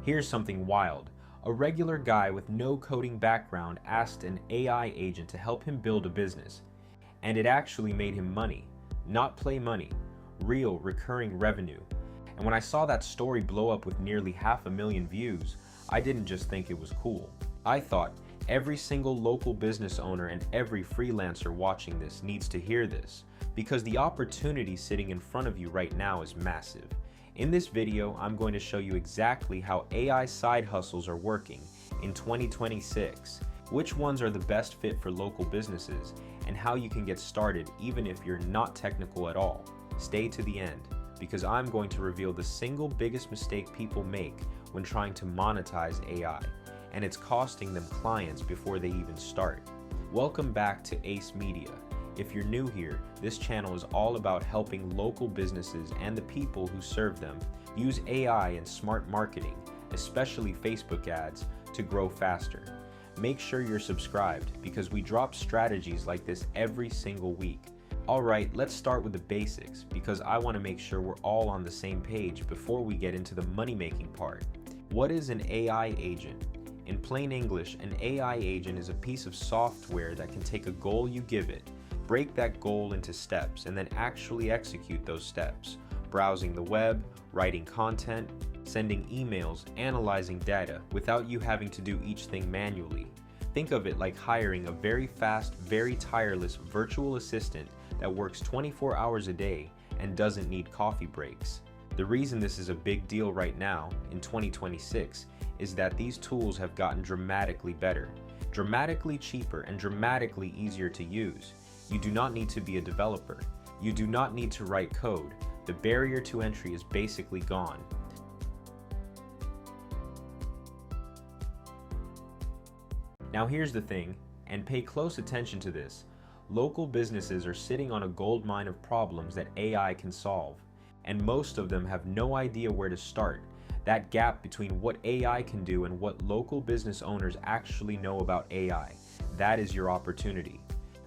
Here's something wild. A regular guy with no coding background asked an AI agent to help him build a business. And it actually made him money. Not play money. Real recurring revenue. And when I saw that story blow up with nearly 500,000 views, I didn't just think it was cool. I thought, every single local business owner and every freelancer watching this needs to hear this, because the opportunity sitting in front of you right now is massive. In this video, I'm going to show you exactly how AI side hustles are working in 2026, which ones are the best fit for local businesses, and how you can get started even if you're not technical at all. Stay to the end, because I'm going to reveal the single biggest mistake people make when trying to monetize AI, and it's costing them clients before they even start. Welcome back to Ace Media. If you're new here, this channel is all about helping local businesses and the people who serve them use AI and smart marketing, especially Facebook ads, to grow faster. Make sure you're subscribed because we drop strategies like this every single week. Alright, let's start with the basics because I want to make sure we're all on the same page before we get into the money-making part. What is an AI agent? In plain English, an AI agent is a piece of software that can take a goal you give it, break that goal into steps, and then actually execute those steps. Browsing the web, writing content, sending emails, analyzing data without you having to do each thing manually. Think of it like hiring a very fast, very tireless virtual assistant that works 24 hours a day and doesn't need coffee breaks. The reason this is a big deal right now, in 2026, is that these tools have gotten dramatically better, dramatically cheaper, and dramatically easier to use. You do not need to be a developer. You do not need to write code. The barrier to entry is basically gone. Now here's the thing, and pay close attention to this. Local businesses are sitting on a gold mine of problems that AI can solve, and most of them have no idea where to start. That gap between what AI can do and what local business owners actually know about AI, that is your opportunity.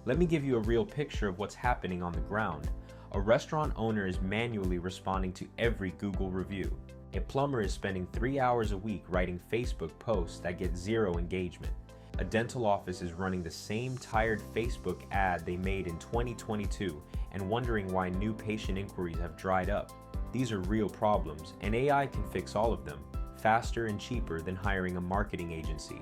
Let me give you a real picture of what's happening on the ground. A restaurant owner is manually responding to every Google review. A plumber is spending 3 hours a week writing Facebook posts that get zero engagement. A dental office is running the same tired Facebook ad they made in 2022 and wondering why new patient inquiries have dried up. These are real problems, and AI can fix all of them, faster and cheaper than hiring a marketing agency.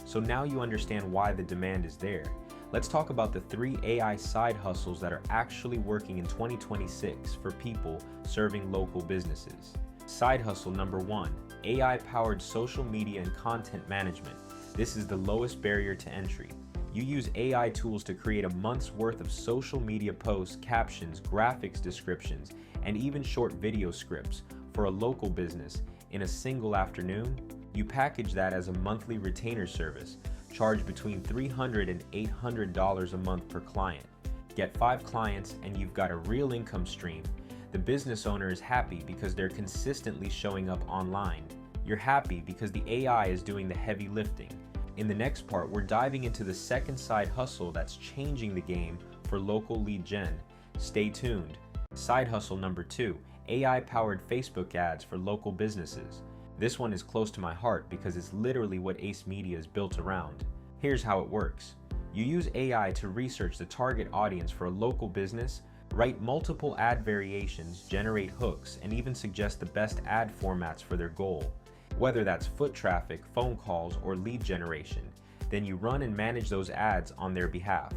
So now you understand why the demand is there. Let's talk about the 3 AI side hustles that are actually working in 2026 for people serving local businesses. Side hustle number 1, AI-powered social media and content management. This is the lowest barrier to entry. You use AI tools to create a month's worth of social media posts, captions, graphics descriptions, and even short video scripts for a local business in a single afternoon. You package that as a monthly retainer service, charge between $300 and $800 a month per client. Get 5 clients and you've got a real income stream. The business owner is happy because they're consistently showing up online. You're happy because the AI is doing the heavy lifting. In the next part, we're diving into the second side hustle that's changing the game for local lead gen. Stay tuned. Side hustle number 2, AI-powered Facebook ads for local businesses. This one is close to my heart because it's literally what Ace Media is built around. Here's how it works. You use AI to research the target audience for a local business, write multiple ad variations, generate hooks, and even suggest the best ad formats for their goal. Whether that's foot traffic, phone calls, or lead generation, then you run and manage those ads on their behalf.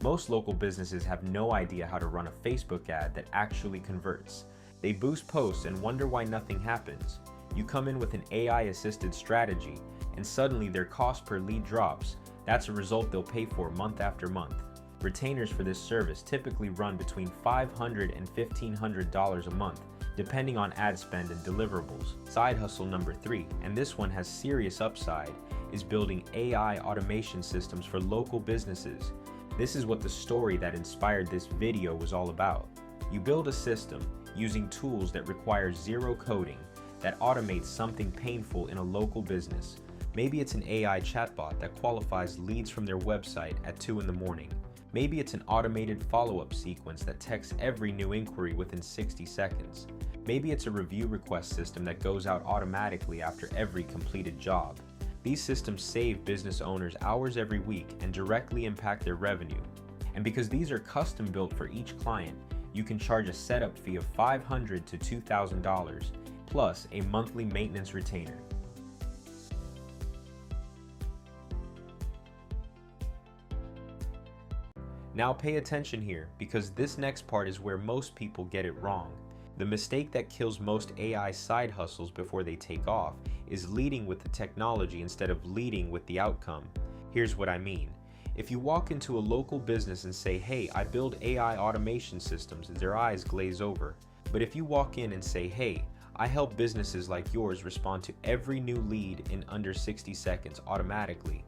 Most local businesses have no idea how to run a Facebook ad that actually converts. They boost posts and wonder why nothing happens. You come in with an AI-assisted strategy, and suddenly their cost per lead drops. That's a result they'll pay for month after month. Retainers for this service typically run between $500 and $1,500 a month, depending on ad spend and deliverables. Side hustle number 3, and this one has serious upside, is building AI automation systems for local businesses. This is what the story that inspired this video was all about. You build a system using tools that require zero coding that automates something painful in a local business. Maybe it's an AI chatbot that qualifies leads from their website at 2 in the morning. Maybe it's an automated follow-up sequence that texts every new inquiry within 60 seconds. Maybe it's a review request system that goes out automatically after every completed job. These systems save business owners hours every week and directly impact their revenue. And because these are custom built for each client, you can charge a setup fee of $500 to $2,000 plus a monthly maintenance retainer. Now pay attention here, because this next part is where most people get it wrong. The mistake that kills most AI side hustles before they take off is leading with the technology instead of leading with the outcome. Here's what I mean. If you walk into a local business and say, "Hey, I build AI automation systems," their eyes glaze over. But if you walk in and say, "Hey, I help businesses like yours respond to every new lead in under 60 seconds automatically,"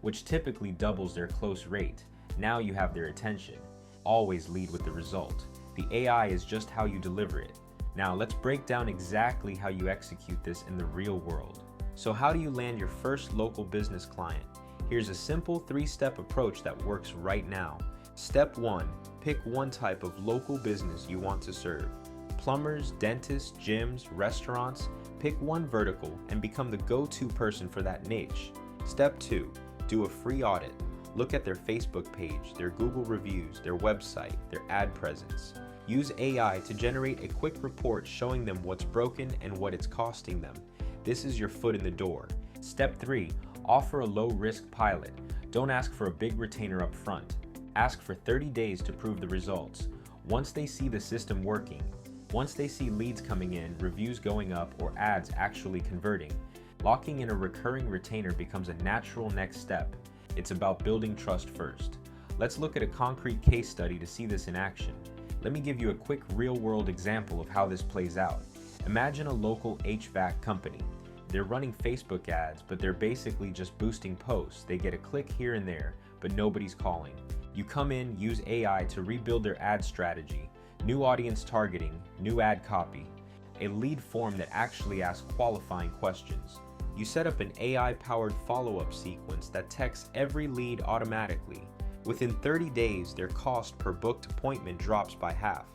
which typically doubles their close rate, now you have their attention. Always lead with the result. The AI is just how you deliver it. Now let's break down exactly how you execute this in the real world. So how do you land your first local business client? Here's a simple 3-step approach that works right now. Step 1, pick one type of local business you want to serve. Plumbers, dentists, gyms, restaurants. Pick one vertical and become the go-to person for that niche. Step 2, do a free audit. Look at their Facebook page, their Google reviews, their website, their ad presence. Use AI to generate a quick report showing them what's broken and what it's costing them. This is your foot in the door. Step 3, offer a low-risk pilot. Don't ask for a big retainer up front. Ask for 30 days to prove the results. Once they see the system working, once they see leads coming in, reviews going up, or ads actually converting, locking in a recurring retainer becomes a natural next step. It's about building trust first. Let's look at a concrete case study to see this in action. Let me give you a quick real-world example of how this plays out. Imagine a local HVAC company. They're running Facebook ads, but they're basically just boosting posts. They get a click here and there, but nobody's calling. You come in, use AI to rebuild their ad strategy, new audience targeting, new ad copy, a lead form that actually asks qualifying questions. You set up an AI-powered follow-up sequence that texts every lead automatically. Within 30 days, their cost per booked appointment drops by half.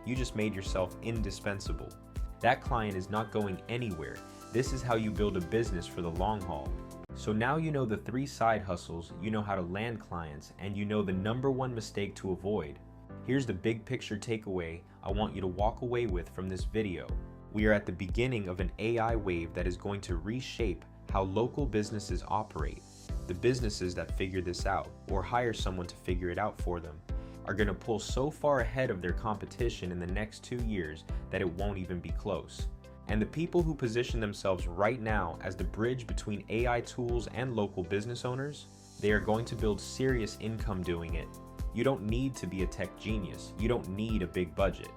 You just made yourself indispensable. That client is not going anywhere. This is how you build a business for the long haul. So now you know the 3 side hustles, you know how to land clients, and you know the #1 mistake to avoid. Here's the big picture takeaway I want you to walk away with from this video. We are at the beginning of an AI wave that is going to reshape how local businesses operate. The businesses that figure this out, or hire someone to figure it out for them, are going to pull so far ahead of their competition in the next 2 years that it won't even be close. And the people who position themselves right now as the bridge between AI tools and local business owners, they are going to build serious income doing it. You don't need to be a tech genius. You don't need a big budget.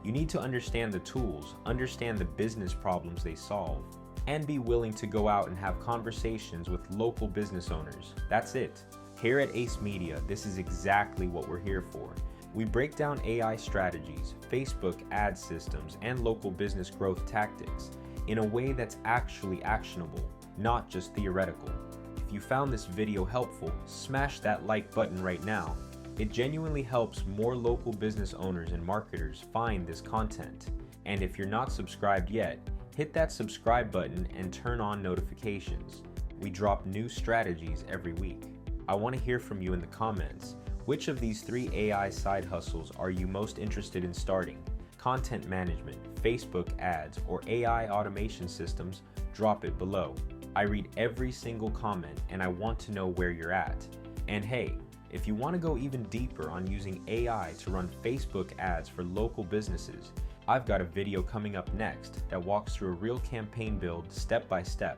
You need to understand the tools, understand the business problems they solve, and be willing to go out and have conversations with local business owners. That's it. Here at Ace Media, this is exactly what we're here for. We break down AI strategies, Facebook ad systems, and local business growth tactics in a way that's actually actionable, not just theoretical. If you found this video helpful, smash that like button right now. It genuinely helps more local business owners and marketers find this content. And if you're not subscribed yet, hit that subscribe button and turn on notifications. We drop new strategies every week. I want to hear from you in the comments. Which of these 3 AI side hustles are you most interested in starting? Content management, Facebook ads, or AI automation systems? Drop it below. I read every single comment and I want to know where you're at. And hey, if you want to go even deeper on using AI to run Facebook ads for local businesses, I've got a video coming up next that walks through a real campaign build step by step.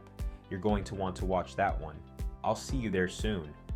You're going to want to watch that one. I'll see you there soon.